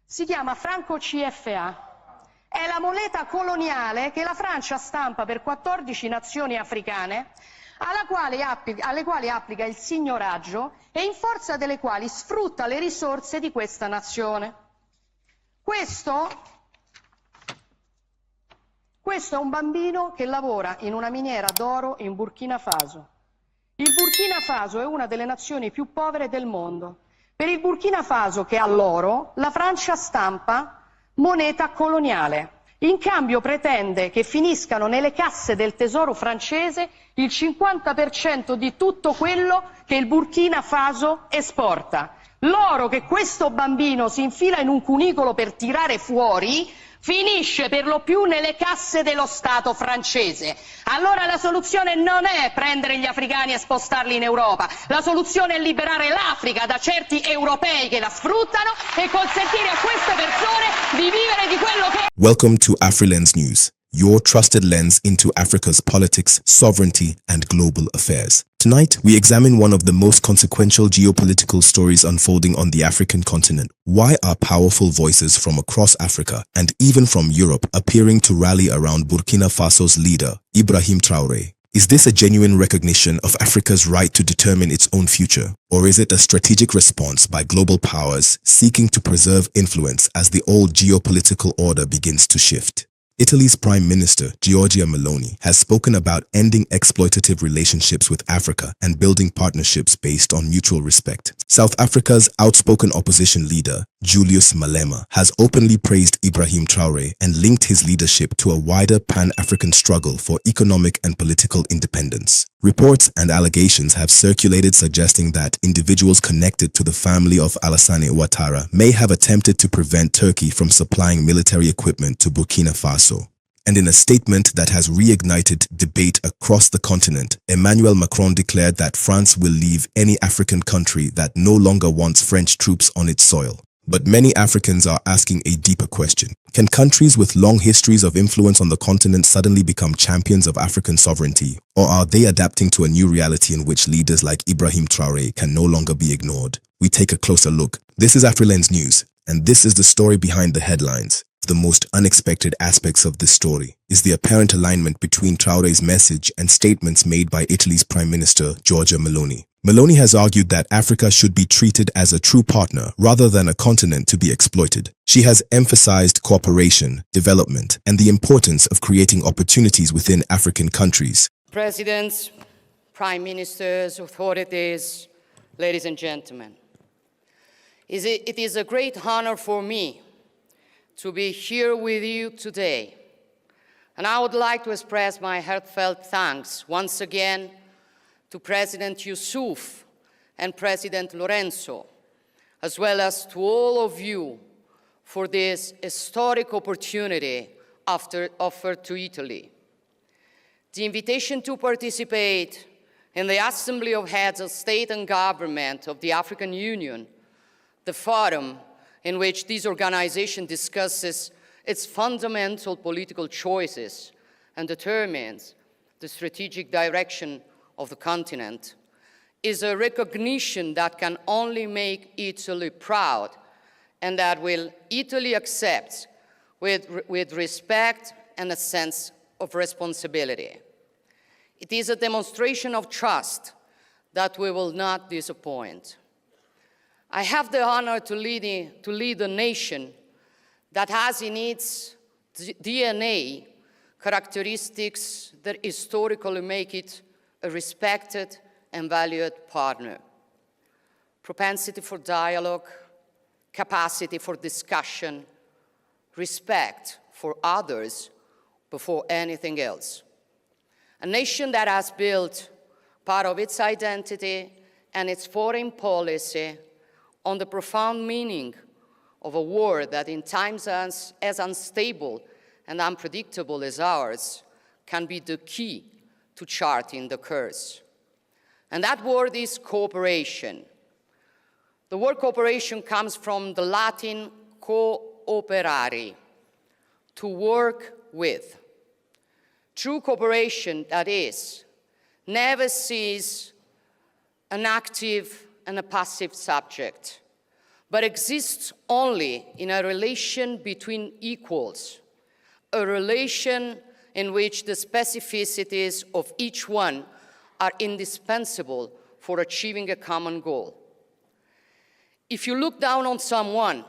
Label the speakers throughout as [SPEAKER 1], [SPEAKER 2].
[SPEAKER 1] Si chiama franco CFA. È la moneta coloniale che la Francia stampa per 14 nazioni africane, alle quali applica il signoraggio e in forza delle quali sfrutta le risorse di questa nazione. Questo è un bambino che lavora in una miniera d'oro in Burkina Faso. Il Burkina Faso è una delle nazioni più povere del mondo. Per il Burkina Faso, che ha l'oro, la Francia stampa moneta coloniale. In cambio pretende che finiscano nelle casse del tesoro francese il 50% di tutto quello che il Burkina Faso esporta. L'oro che questo bambino si infila in un cunicolo per tirare fuori finisce per lo più nelle casse dello Stato francese. Allora la soluzione non è prendere gli africani e spostarli in Europa, la soluzione è liberare l'Africa da certi europei che la sfruttano e consentire a queste persone di vivere di quello che...
[SPEAKER 2] Welcome to AfriLens News, your trusted lens into Africa's politics, sovereignty, and global affairs. Tonight, we examine one of the most consequential geopolitical stories unfolding on the African continent. Why are powerful voices from across Africa and even from Europe appearing to rally around Burkina Faso's leader, Ibrahim Traoré? Is this a genuine recognition of Africa's right to determine its own future? Or is it a strategic response by global powers seeking to preserve influence as the old geopolitical order begins to shift? Italy's Prime Minister, Giorgia Meloni, has spoken about ending exploitative relationships with Africa and building partnerships based on mutual respect. South Africa's outspoken opposition leader, Julius Malema, has openly praised Ibrahim Traoré and linked his leadership to a wider Pan-African struggle for economic and political independence. Reports and allegations have circulated suggesting that individuals connected to the family of Alassane Ouattara may have attempted to prevent Turkey from supplying military equipment to Burkina Faso. And in a statement that has reignited debate across the continent, Emmanuel Macron declared that France will leave any African country that no longer wants French troops on its soil. But many Africans are asking a deeper question. Can countries with long histories of influence on the continent suddenly become champions of African sovereignty? Or are they adapting to a new reality in which leaders like Ibrahim Traoré can no longer be ignored? We take a closer look. This is AfriLens News, and this is the story behind the headlines. The most unexpected aspects of this story is the apparent alignment between Traoré's message and statements made by Italy's Prime Minister, Giorgia Meloni. Meloni has argued that Africa should be treated as a true partner rather than a continent to be exploited. She has emphasized cooperation, development, and the importance of creating opportunities within African countries.
[SPEAKER 3] Presidents, Prime Ministers, authorities, ladies and gentlemen, it is a great honor for me to be here with you today. And I would like to express my heartfelt thanks once again to President Yusuf and President Lorenzo, as well as to all of you for this historic opportunity offered to Italy. The invitation to participate in the Assembly of Heads of State and Government of the African Union, the forum in which this organization discusses its fundamental political choices and determines the strategic direction of the continent, is a recognition that can only make Italy proud and that will Italy accept with respect and a sense of responsibility. It is a demonstration of trust that we will not disappoint. I have the honor to lead a nation that has in its DNA characteristics that historically make it a respected and valued partner. Propensity for dialogue, capacity for discussion, respect for others before anything else. A nation that has built part of its identity and its foreign policy on the profound meaning of a world that in times as unstable and unpredictable as ours can be the key to charting the course. And that word is cooperation. The word cooperation comes from the Latin cooperare, to work with. True cooperation, that is, never sees an active and a passive subject, but exists only in a relation between equals, a relation in which the specificities of each one are indispensable for achieving a common goal. If you look down on someone,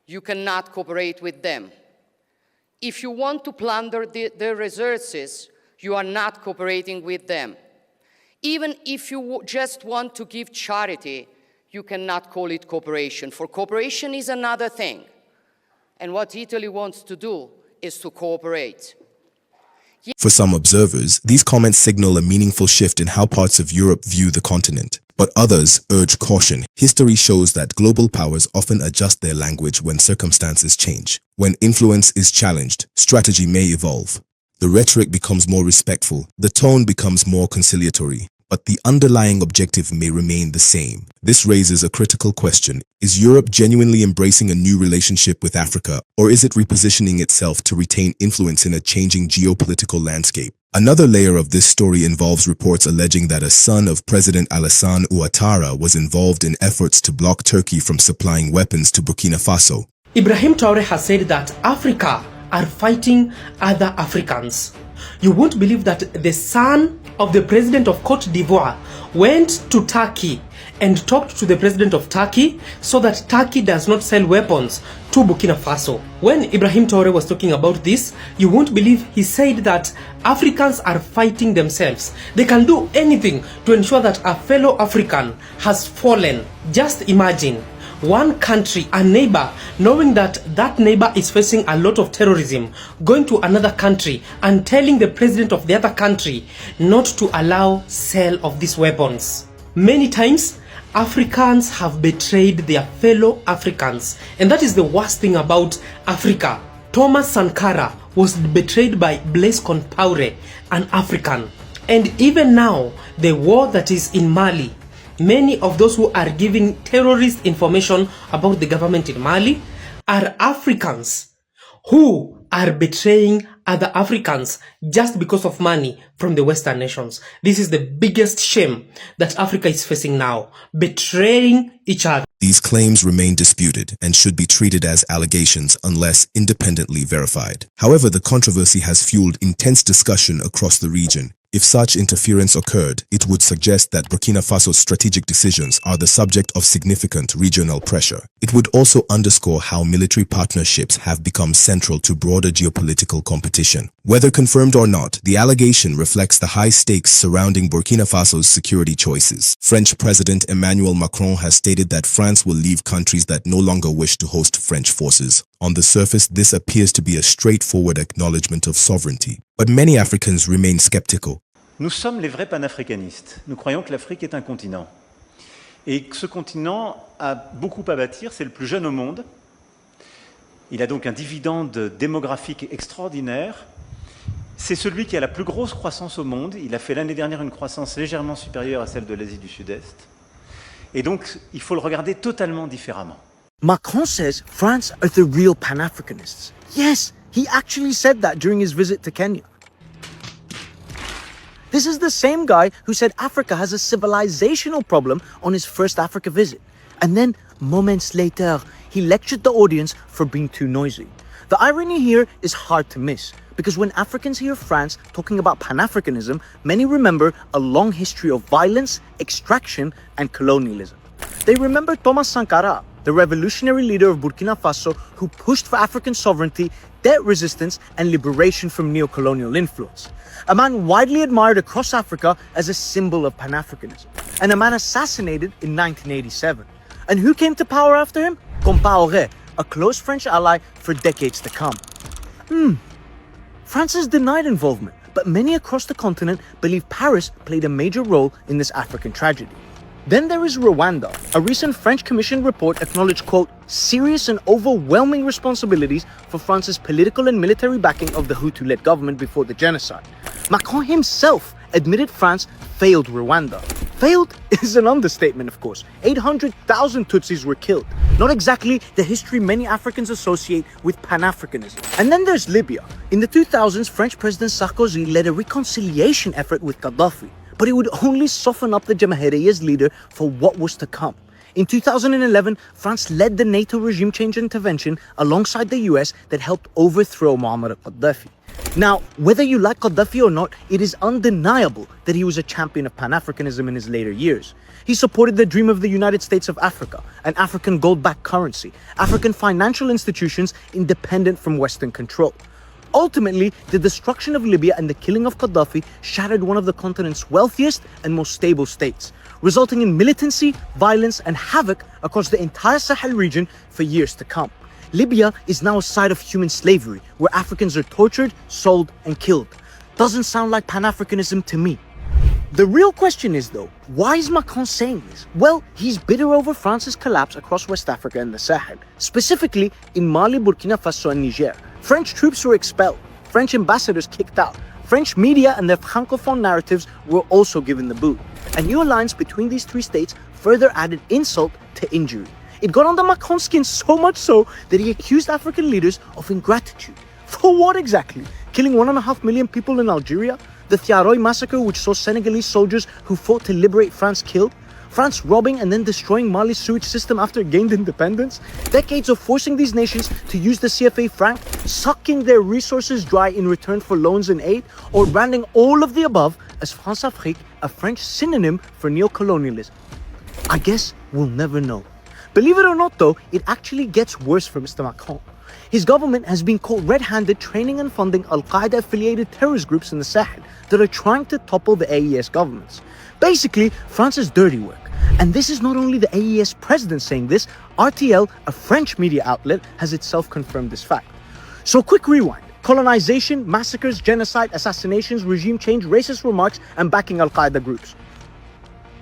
[SPEAKER 3] you cannot cooperate with them. If you want to plunder their resources, you are not cooperating with them. Even if you just want to give charity, you cannot call it cooperation, for cooperation is another thing. And what Italy wants to do is to cooperate.
[SPEAKER 2] For some observers, these comments signal a meaningful shift in how parts of Europe view the continent. But others urge caution. History shows that global powers often adjust their language when circumstances change. When influence is challenged, strategy may evolve. The rhetoric becomes more respectful, the tone becomes more conciliatory, but the underlying objective may remain the same. This raises a critical question. Is Europe genuinely embracing a new relationship with Africa, or is it repositioning itself to retain influence in a changing geopolitical landscape? Another layer of this story involves reports alleging that a son of President Alassane Ouattara was involved in efforts to block Turkey from supplying weapons to Burkina Faso.
[SPEAKER 4] Ibrahim Traoré has said that Africa are fighting other Africans. You won't believe that the son of the president of Cote d'Ivoire went to Turkey and talked to the president of Turkey so that Turkey does not sell weapons to Burkina Faso. When Ibrahim Traoré was talking about this, you won't believe he said that Africans are fighting themselves. They can do anything to ensure that a fellow African has fallen. Just imagine one country, a neighbor, knowing that that neighbor is facing a lot of terrorism, going to another country and telling the president of the other country not to allow sale of these weapons. Many times, Africans have betrayed their fellow Africans, and that is the worst thing about Africa. Thomas Sankara was betrayed by Blaise Compaoré, an African. And even now, the war that is in Mali, many of those who are giving terrorist information about the government in Mali are Africans who are betraying other Africans just because of money from the Western nations. This is the biggest shame that Africa is facing now, betraying each other.
[SPEAKER 2] These claims remain disputed and should be treated as allegations unless independently verified. However, the controversy has fueled intense discussion across the region. If such interference occurred, it would suggest that Burkina Faso's strategic decisions are the subject of significant regional pressure. It would also underscore how military partnerships have become central to broader geopolitical competition. Whether confirmed or not, the allegation reflects the high stakes surrounding Burkina Faso's security choices. French President Emmanuel Macron has stated that France will leave countries that no longer wish to host French forces. On the surface, this appears to be a straightforward acknowledgement of sovereignty. But many Africans remain skeptical.
[SPEAKER 5] Nous sommes les vrais panafricanistes. Nous croyons que l'Afrique est un continent. Et que ce continent a beaucoup à bâtir, c'est le plus jeune au monde. Il a donc un dividende démographique extraordinaire. C'est celui qui a la plus grosse croissance au monde. Il a fait l'année dernière une croissance légèrement supérieure à celle de l'Asie du Sud-Est. Et donc, il faut le regarder totalement différemment.
[SPEAKER 6] Macron says France are the real Pan-Africanists. Yes, he actually said that during his visit to Kenya. This is the same guy who said Africa has a civilizational problem on his first Africa visit. And then, moments later, he lectured the audience for being too noisy. The irony here is hard to miss, because when Africans hear France talking about Pan-Africanism, many remember a long history of violence, extraction, and colonialism. They remember Thomas Sankara, the revolutionary leader of Burkina Faso who pushed for African sovereignty, debt resistance, and liberation from neo-colonial influence. A man widely admired across Africa as a symbol of Pan-Africanism, and a man assassinated in 1987. And who came to power after him? Compaoré, a close French ally for decades to come. France has denied involvement, but many across the continent believe Paris played a major role in this African tragedy. Then there is Rwanda. A recent French Commission report acknowledged, quote, serious and overwhelming responsibilities for France's political and military backing of the Hutu-led government before the genocide. Macron himself admitted France failed Rwanda. Failed is an understatement, of course. 800,000 Tutsis were killed. Not exactly the history many Africans associate with Pan-Africanism. And then there's Libya. In the 2000s, French President Sarkozy led a reconciliation effort with Gaddafi, but it would only soften up the Jamahiriya's leader for what was to come. In 2011, France led the NATO regime change intervention alongside the US that helped overthrow Muammar Gaddafi. Now, whether you like Gaddafi or not, it is undeniable that he was a champion of Pan-Africanism in his later years. He supported the dream of the United States of Africa, an African gold-backed currency, African financial institutions independent from Western control. Ultimately, the destruction of Libya and the killing of Gaddafi shattered one of the continent's wealthiest and most stable states, resulting in militancy, violence, and havoc across the entire Sahel region for years to come. Libya is now a site of human slavery, where Africans are tortured, sold, and killed. Doesn't sound like Pan-Africanism to me. The real question is, though, why is Macron saying this? Well, he's bitter over France's collapse across West Africa and the Sahel, specifically in Mali, Burkina Faso, and Niger. French troops were expelled, French ambassadors kicked out, French media and their francophone narratives were also given the boot. A new alliance between these three states further added insult to injury. It got under Macron's skin so much so that he accused African leaders of ingratitude. For what exactly? Killing 1.5 million people in Algeria? The Thiaroye massacre, which saw Senegalese soldiers who fought to liberate France killed? France robbing and then destroying Mali's sewage system after it gained independence? Decades of forcing these nations to use the CFA franc, sucking their resources dry in return for loans and aid? Or branding all of the above as France-Afrique, a French synonym for neocolonialism? I guess we'll never know. Believe it or not though, it actually gets worse for Mr. Macron. His government has been caught red-handed training and funding Al-Qaeda affiliated terrorist groups in the Sahel that are trying to topple the AES governments. Basically, France's dirty work. And this is not only the AES president saying this, RTL, a French media outlet, has itself confirmed this fact. So quick rewind. Colonization, massacres, genocide, assassinations, regime change, racist remarks, and backing Al-Qaeda groups.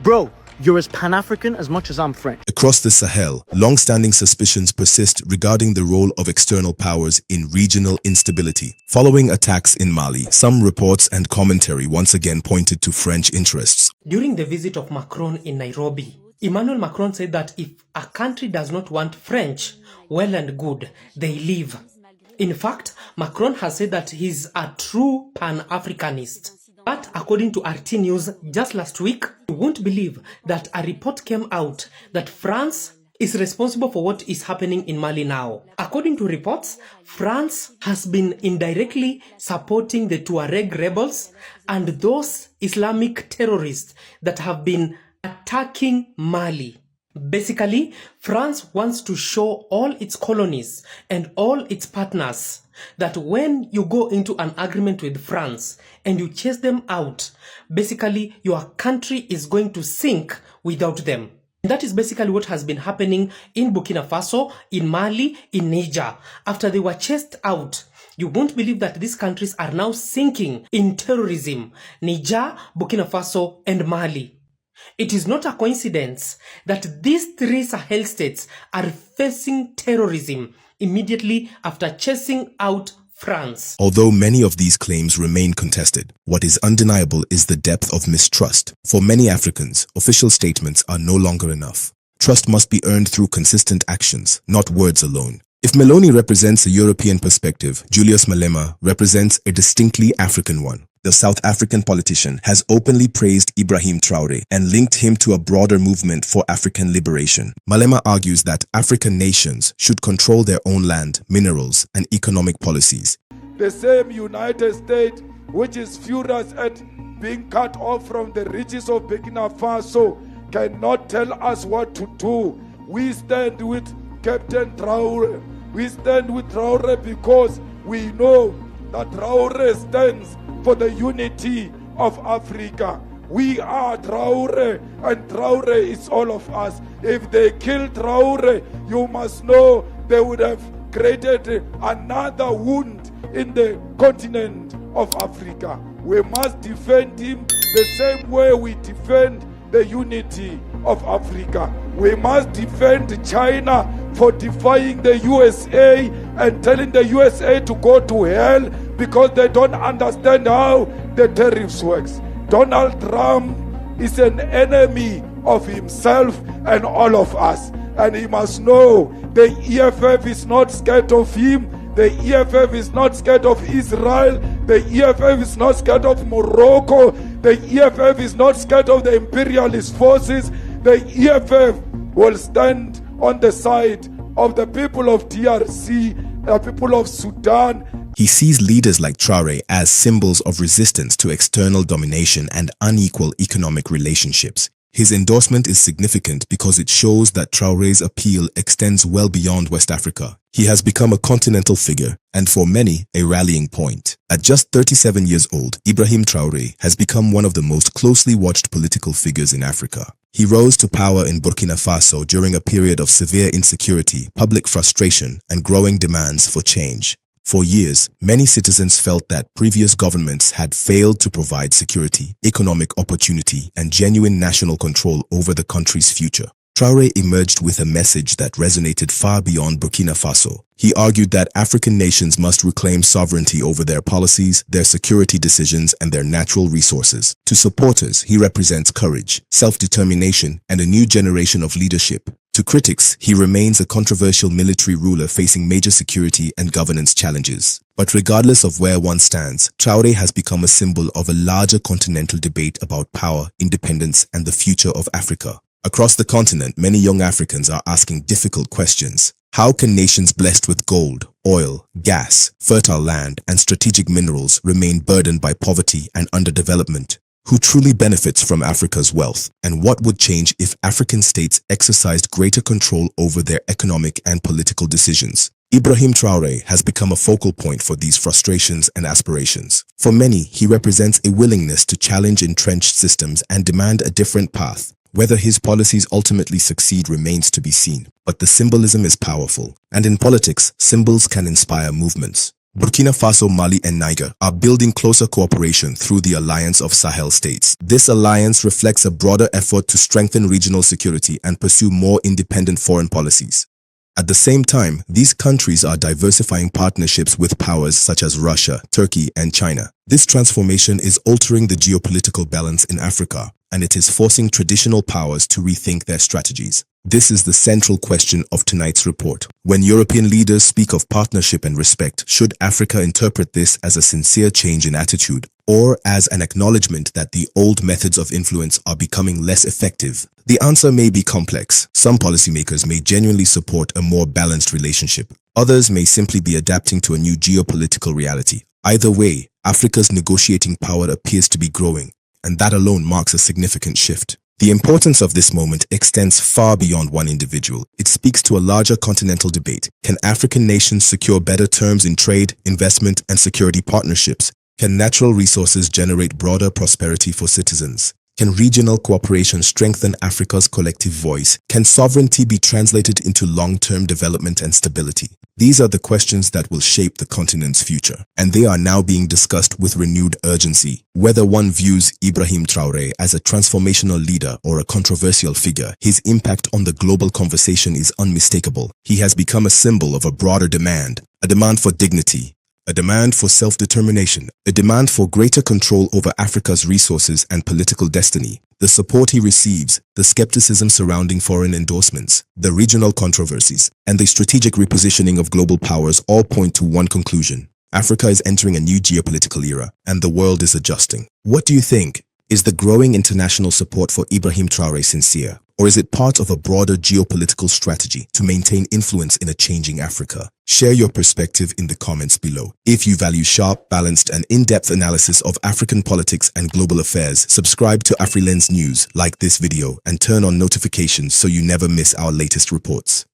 [SPEAKER 6] Bro, you're as Pan-African as much as I'm French.
[SPEAKER 2] Across the Sahel, long-standing suspicions persist regarding the role of external powers in regional instability. Following attacks in Mali, some reports and commentary once again pointed to French interests.
[SPEAKER 4] During the visit of Macron in Nairobi, Emmanuel Macron said that if a country does not want French, well and good, they leave. In fact, Macron has said that he's a true Pan-Africanist. But according to RT News just last week, you won't believe that a report came out that France is responsible for what is happening in Mali now. According to reports, France has been indirectly supporting the Tuareg rebels and those Islamic terrorists that have been attacking Mali. Basically, France wants to show all its colonies and all its partners that when you go into an agreement with France and you chase them out, basically your country is going to sink without them. And that is basically what has been happening in Burkina Faso, in Mali, in Niger. After they were chased out, you won't believe that these countries are now sinking in terrorism. Niger, Burkina Faso, and Mali. It is not a coincidence that these three Sahel states are facing terrorism immediately after chasing out France.
[SPEAKER 2] Although many of these claims remain contested, what is undeniable is the depth of mistrust. For many Africans, official statements are no longer enough. Trust must be earned through consistent actions, not words alone. If Meloni represents a European perspective, Julius Malema represents a distinctly African one. The South African politician has openly praised Ibrahim Traoré and linked him to a broader movement for African liberation. Malema argues that African nations should control their own land, minerals, and economic policies.
[SPEAKER 7] The same United States, which is furious at being cut off from the riches of Burkina Faso, cannot tell us what to do. We stand with Captain Traoré. We stand with Traoré because we know that Traoré stands for the unity of Africa. We are Traoré, and Traoré is all of us. If they kill Traoré, you must know they would have created another wound in the continent of Africa. We must defend him the same way we defend the unity of Africa. We must defend China for defying the USA and telling the USA to go to hell because they don't understand how the tariffs works. Donald Trump is an enemy of himself and all of us. And he must know the EFF is not scared of him. The EFF is not scared of Israel. The EFF is not scared of Morocco. The EFF is not scared of the imperialist forces. The EFF will stand on the side of the people of DRC, the people of Sudan.
[SPEAKER 2] He sees leaders like Traoré as symbols of resistance to external domination and unequal economic relationships. His endorsement is significant because it shows that Traoré's appeal extends well beyond West Africa. He has become a continental figure, and for many, a rallying point. At just 37 years old, Ibrahim Traoré has become one of the most closely watched political figures in Africa. He rose to power in Burkina Faso during a period of severe insecurity, public frustration, and growing demands for change. For years, many citizens felt that previous governments had failed to provide security, economic opportunity, and genuine national control over the country's future. Traoré emerged with a message that resonated far beyond Burkina Faso. He argued that African nations must reclaim sovereignty over their policies, their security decisions, and their natural resources. To supporters, he represents courage, self-determination, and a new generation of leadership. To critics, he remains a controversial military ruler facing major security and governance challenges. But regardless of where one stands, Traoré has become a symbol of a larger continental debate about power, independence, and the future of Africa. Across the continent, many young Africans are asking difficult questions. How can nations blessed with gold, oil, gas, fertile land, and strategic minerals remain burdened by poverty and underdevelopment? Who truly benefits from Africa's wealth? And what would change if African states exercised greater control over their economic and political decisions? Ibrahim Traoré has become a focal point for these frustrations and aspirations. For many, he represents a willingness to challenge entrenched systems and demand a different path. Whether his policies ultimately succeed remains to be seen, but the symbolism is powerful. And in politics, symbols can inspire movements. Burkina Faso, Mali, and Niger are building closer cooperation through the Alliance of Sahel States. This alliance reflects a broader effort to strengthen regional security and pursue more independent foreign policies. At the same time, these countries are diversifying partnerships with powers such as Russia, Turkey, and China. This transformation is altering the geopolitical balance in Africa, and it is forcing traditional powers to rethink their strategies. This is the central question of tonight's report. When European leaders speak of partnership and respect, should Africa interpret this as a sincere change in attitude, or as an acknowledgement that the old methods of influence are becoming less effective? The answer may be complex. Some policymakers may genuinely support a more balanced relationship. Others may simply be adapting to a new geopolitical reality. Either way, Africa's negotiating power appears to be growing, and that alone marks a significant shift. The importance of this moment extends far beyond one individual. It speaks to a larger continental debate. Can African nations secure better terms in trade, investment, and security partnerships? Can natural resources generate broader prosperity for citizens? Can regional cooperation strengthen Africa's collective voice? Can sovereignty be translated into long-term development and stability? These are the questions that will shape the continent's future, and they are now being discussed with renewed urgency. Whether one views Ibrahim Traoré as a transformational leader or a controversial figure, his impact on the global conversation is unmistakable. He has become a symbol of a broader demand, a demand for dignity, a demand for self-determination, a demand for greater control over Africa's resources and political destiny. The support he receives, the skepticism surrounding foreign endorsements, the regional controversies, and the strategic repositioning of global powers all point to one conclusion. Africa is entering a new geopolitical era, and the world is adjusting. What do you think? Is the growing international support for Ibrahim Traoré sincere? Or is it part of a broader geopolitical strategy to maintain influence in a changing Africa? Share your perspective in the comments below. If you value sharp, balanced, and in-depth analysis of African politics and global affairs, subscribe to AfriLens News, like this video, and turn on notifications so you never miss our latest reports.